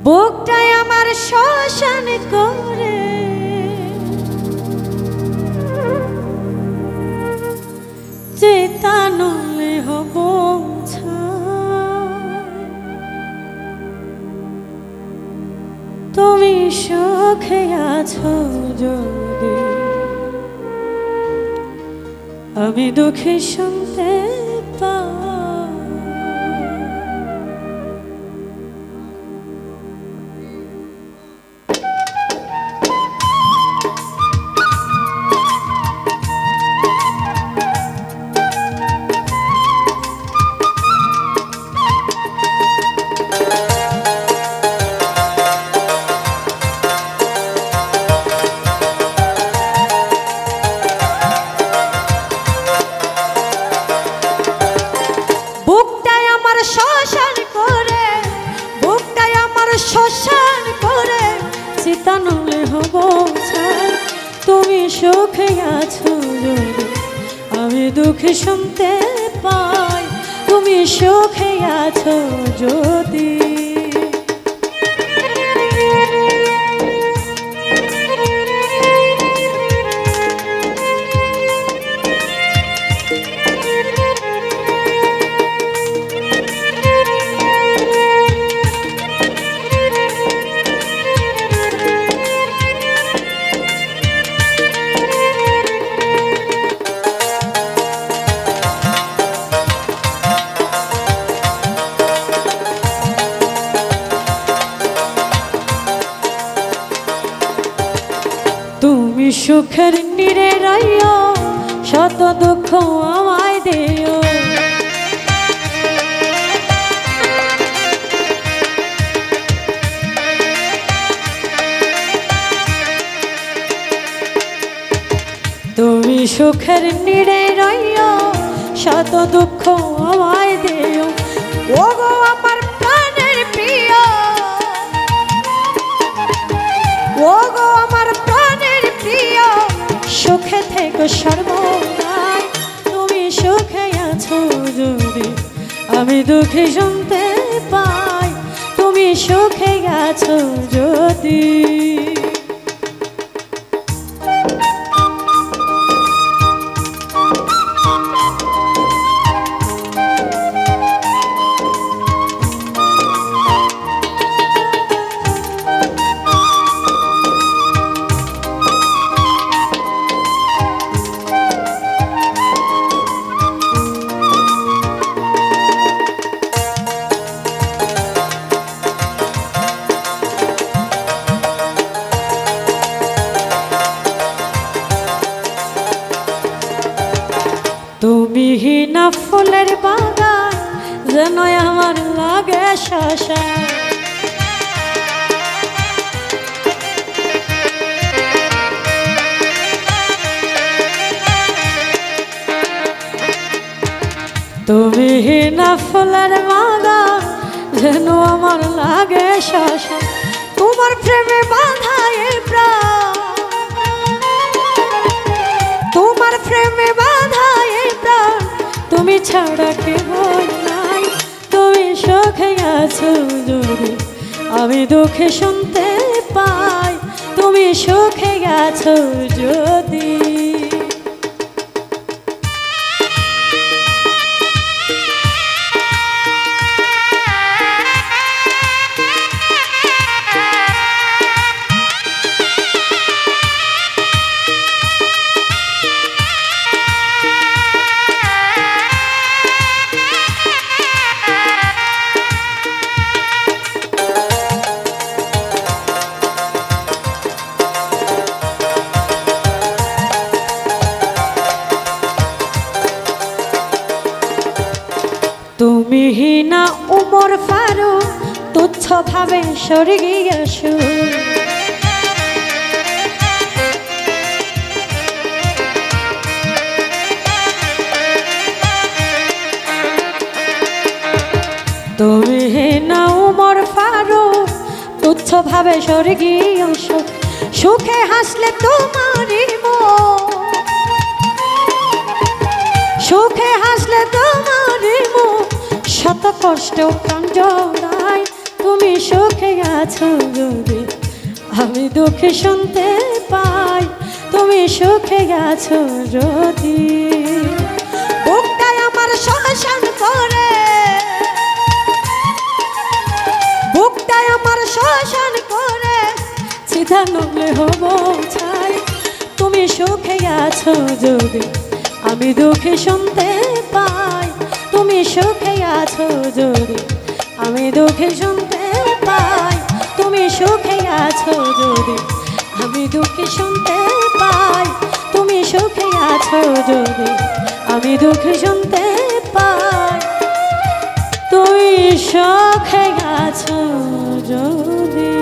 বুকটাই আমার শ্মশান করে চেতনলে হব তুমি সুখে আছো যদি আমি দুঃখে শুনতে পাই। শ্মশান করে চিতানলে হব ছাই তুমি সুখে আছো যদি আমি দুঃখে শুনতে পাই। তুমি সুখে আছো যদি তুমি সুখের নীড়ে রইও শত দুঃখ আমায় দিও। তুমি সুখের নীড়ে রইও শত দুঃখ আমায় দিও। ওগো আমার প্রাণের প্রিয়, ওগো আমার প্রাণের প্রিয়, সুখে থেকো সর্বদাই। তুমি সুখে আছো যদি আমি দুঃখে শুনতে পাই। তুমি সুখে আছো যদি তুমি হীনা ফুলের বাগান যেন আমার লাগে শ্মশান। তুমি হীনা ফুলের বাগান যেন আমার লাগে শ্মশান। তোমার প্রেমে বাঁধা এই প্রাণ, তোমার প্রেমে বাঁধা এই প্রাণ, তুমি ছাড়া কেহ নাই। তুমি সুখে আছো যদি আমি দুঃখে শুনতে পাই। তুমি সুখে আছো যদি তুমি হীনা উমর ফারুক তুচ্ছ ভাবে স্বর্গীয় সুর। তুমি হীনা উমর ফারুক তুচ্ছ ভাবে স্বর্গীয় সুখ। সুখে হাসলে তোমারই মন, সুখে হাসলে তোমারই মন, শত কষ্ট প্রাণ জড়ায়, তুমি সুখে আছো যদি আমি দুঃখে শুনতে পাই, তুমি সুখে আছো যদি। বুকটাই আমার শ্মশান করে, বুকটাই আমার শ্মশান করে, চিতা নলে হব ছাই, তুমি সুখে আছো যদি আমি দুঃখে শুনতে পাই, তুমি সুখে আছো যদি আমি দুঃখে শুনতে পাই, তুমি সুখে আছো যদি আমি দুঃখে শুনতে পাই, তুমি সুখে আছো যদি আমি দুঃখে শুনতে পাই, তুমি সুখে আছো যদি।